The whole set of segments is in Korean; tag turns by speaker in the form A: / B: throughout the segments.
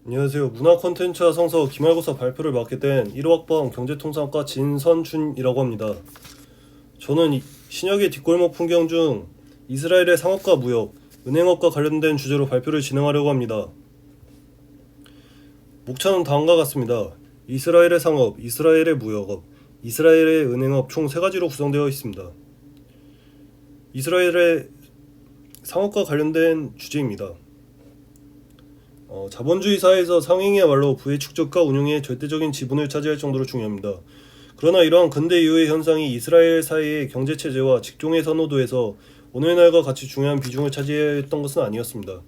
A: 안녕하세요. 문화 콘텐츠와 성서 기말고사 발표를 맡게 된 1호학번 경제통상과 진선준이라고 합니다. 저는 신약의 뒷골목 풍경 중 이스라엘의 상업과 무역, 은행업과 관련된 주제로 발표를 진행하려고 합니다. 목차는 다음과 같습니다. 이스라엘의 상업, 이스라엘의 무역업, 이스라엘의 은행업 총 3가지로 구성되어 있습니다. 이스라엘의 상업과 관련된 주제입니다. 자본주의 사회에서 상행이야말로 부의 축적과 운용에 절대적인 지분을 차지할 정도로 중요합니다. 그러나 이러한 근대 이후의 현상이 이스라엘 사회의 경제체제와 직종의 선호도에서 오늘날과 같이 중요한 비중을 차지했던 것은 아니었습니다.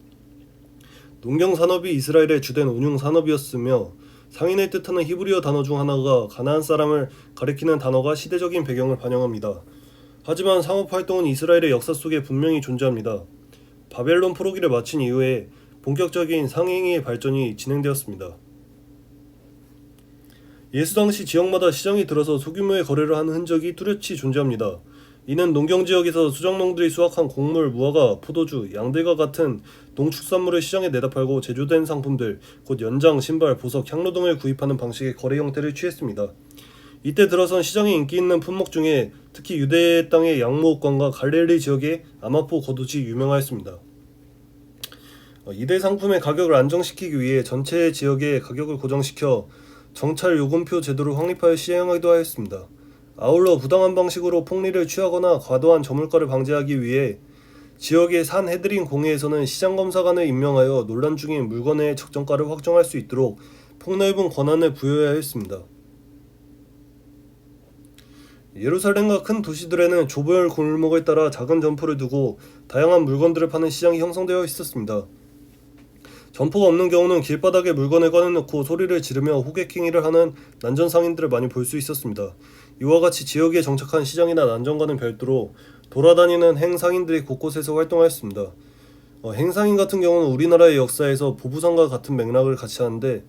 A: 농경산업이 이스라엘의 주된 운용산업이었으며 상인을 뜻하는 히브리어 단어 중 하나가 가나안 사람을 가리키는 단어가 시대적인 배경을 반영합니다. 하지만 상업활동은 이스라엘의 역사 속에 분명히 존재합니다. 바벨론 포로기를 마친 이후에 본격적인 상행위의 발전이 진행되었습니다. 예수 당시 지역마다 시장이 들어서 소규모의 거래를 하는 흔적이 뚜렷이 존재합니다. 이는 농경지역에서 수정농들이 수확한 곡물, 무화과, 포도주, 양들과 같은 농축산물을 시장에 내다 팔고 제조된 상품들, 곧 연장, 신발, 보석, 향로 등을 구입하는 방식의 거래 형태를 취했습니다. 이때 들어선 시장에 인기 있는 품목 중에 특히 유대 땅의 양모옥광과 갈릴리 지역의 아마포 겉옷이 유명하였습니다. 이대 상품의 가격을 안정시키기 위해 전체 지역의 가격을 고정시켜 정찰 요금표 제도를 확립하여 시행하기도 하였습니다. 아울러 부당한 방식으로 폭리를 취하거나 과도한 저물가를 방지하기 위해 지역의 산헤드린 공회에서는 시장검사관을 임명하여 논란 중인 물건의 적정가를 확정할 수 있도록 폭넓은 권한을 부여해야 했습니다. 예루살렘과 큰 도시들에는 좁은 골목을 따라 작은 점포를 두고 다양한 물건들을 파는 시장이 형성되어 있었습니다. 점포가 없는 경우는 길바닥에 물건을 꺼내놓고 소리를 지르며 호객행위를 하는 난전 상인들을 많이 볼 수 있었습니다. 이와 같이 지역에 정착한 시장이나 난전과는 별도로 돌아다니는 행상인들이 곳곳에서 활동하였습니다. 행상인 같은 경우는 우리나라의 역사에서 보부상과 같은 맥락을 같이 하는데,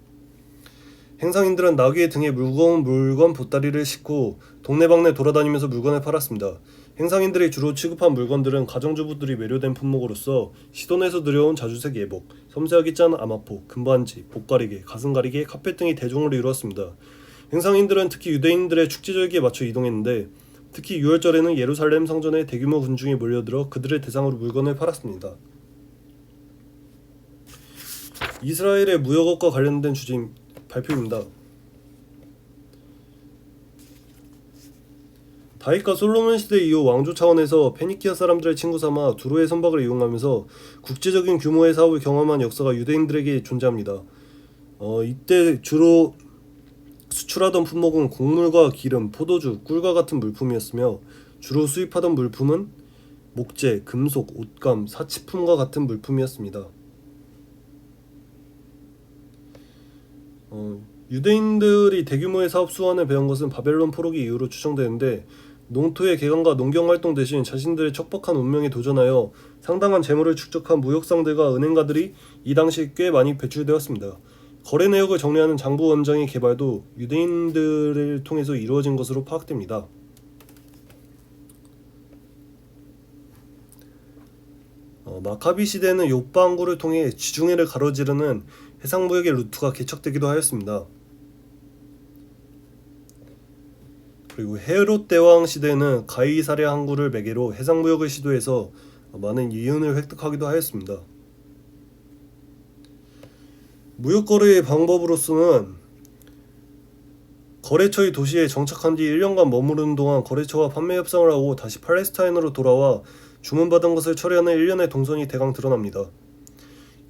A: 행상인들은 나귀의 등에 무거운 물건 보따리를 싣고 동네방네 돌아다니면서 물건을 팔았습니다. 행상인들이 주로 취급한 물건들은 가정주부들이 매료된 품목으로서 시돈에서 들여온 자주색 예복, 섬세하게 짠 아마포, 금반지, 복가리개, 가슴가리개, 카펫 등이 대종으로 이루었습니다. 행상인들은 특히 유대인들의 축제절기에 맞춰 이동했는데, 특히 6월절에는 예루살렘 성전에 대규모 군중이 몰려들어 그들의 대상으로 물건을 팔았습니다. 이스라엘의 무역업과 관련된 주제인 발표입니다. 다윗과 솔로몬 시대 이후 왕조 차원에서 페니키아 사람들의 친구 삼아 두로의 선박을 이용하면서 국제적인 규모의 사업을 경험한 역사가 유대인들에게 존재합니다. 이때 주로 수출하던 품목은 곡물과 기름, 포도주, 꿀과 같은 물품이었으며 주로 수입하던 물품은 목재, 금속, 옷감, 사치품과 같은 물품이었습니다. 유대인들이 대규모의 사업 수완을 배운 것은 바벨론 포로기 이후로 추정되는데, 농토의 개간과 농경활동 대신 자신들의 척박한 운명에 도전하여 상당한 재물을 축적한 무역상들과 은행가들이 이 당시 꽤 많이 배출되었습니다. 거래 내역을 정리하는 장부 원장의 개발도 유대인들을 통해서 이루어진 것으로 파악됩니다. 마카비 시대에는 요빠 항구를 통해 지중해를 가로지르는 해상무역의 루트가 개척되기도 하였습니다. 그리고 헤롯 대왕 시대에는 가이사랴 항구를 매개로 해상무역을 시도해서 많은 이윤을 획득하기도 하였습니다. 무역거래의 방법으로서는 거래처의 도시에 정착한 뒤 1년간 머무르는 동안 거래처와 판매 협상을 하고 다시 팔레스타인으로 돌아와 주문받은 것을 처리하는 1년의 동선이 대강 드러납니다.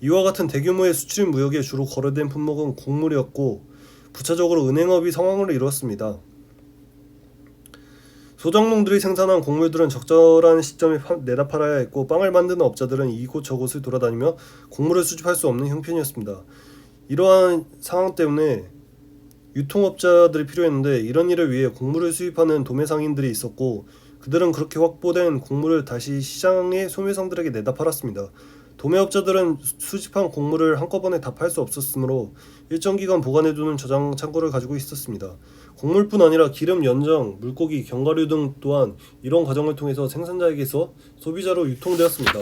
A: 이와 같은 대규모의 수출 무역에 주로 거래된 품목은 곡물이었고, 부차적으로 은행업이 성황을 이루었습니다. 소작농들이 생산한 곡물들은 적절한 시점에 내다 팔아야 했고, 빵을 만드는 업자들은 이곳저곳을 돌아다니며 곡물을 수집할 수 없는 형편이었습니다. 이러한 상황 때문에 유통업자들이 필요했는데, 이런 일을 위해 곡물을 수입하는 도매상인들이 있었고, 그들은 그렇게 확보된 곡물을 다시 시장의 소매상들에게 내다 팔았습니다. 도매업자들은 수집한 곡물을 한꺼번에 다 팔 수 없었으므로 일정 기간 보관해두는 저장 창고를 가지고 있었습니다. 곡물뿐 아니라 기름, 연장, 물고기, 견과류 등 또한 이런 과정을 통해서 생산자에게서 소비자로 유통되었습니다.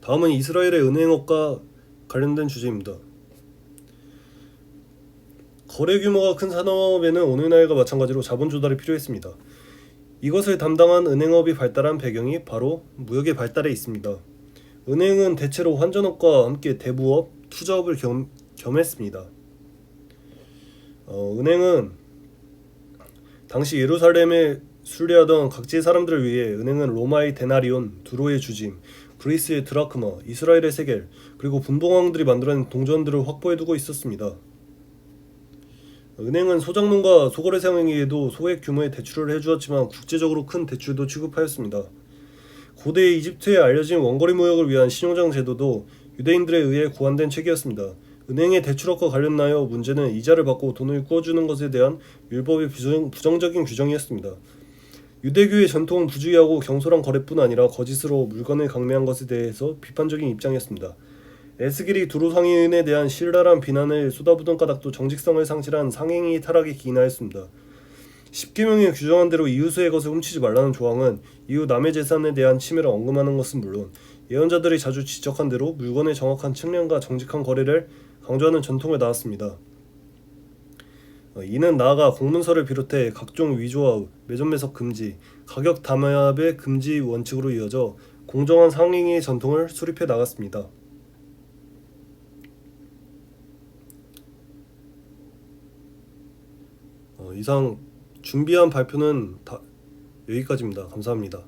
A: 다음은 이스라엘의 은행업과 관련된 주제입니다. 거래 규모가 큰 산업에는 오늘날과 마찬가지로 자본 조달이 필요했습니다. 이것을 담당한 은행업이 발달한 배경이 바로 무역의 발달에 있습니다. 은행은 대체로 환전업과 함께 대부업, 투자업을 겸했습니다. 은행은 당시 예루살렘에 순례하던 각지의 사람들을 위해 은행은 로마의 데나리온, 두로의 주짐, 그리스의 드라크마, 이스라엘의 세겔, 그리고 분봉왕들이 만들어낸 동전들을 확보해두고 있었습니다. 은행은 소장농과 소거래상에게도 소액 규모의 대출을 해주었지만 국제적으로 큰 대출도 취급하였습니다. 고대 이집트에 알려진 원거리 무역을 위한 신용장 제도도 유대인들에 의해 고안된 책이었습니다. 은행의 대출업과 관련하여 문제는 이자를 받고 돈을 꾸어주는 것에 대한 율법의 부정적인 규정이었습니다. 유대교의 전통은 부주의하고 경솔한 거래뿐 아니라 거짓으로 물건을 강매한 것에 대해서 비판적인 입장이었습니다. 에스겔이 두로 상인에 대한 신랄한 비난을 쏟아부은 까닭도 정직성을 상실한 상행위 타락에 기인하였습니다. 십계명에 규정한 대로 이웃의 것을 훔치지 말라는 조항은 이웃 남의 재산에 대한 침해를 언급하는 것은 물론 예언자들이 자주 지적한 대로 물건의 정확한 측량과 정직한 거래를 강조하는 전통을 낳았습니다. 이는 나아가 공문서를 비롯해 각종 위조와 매점매석 금지, 가격 담합의 금지 원칙으로 이어져 공정한 상행위의 전통을 수립해 나갔습니다. 이상 준비한 발표는 여기까지입니다. 감사합니다.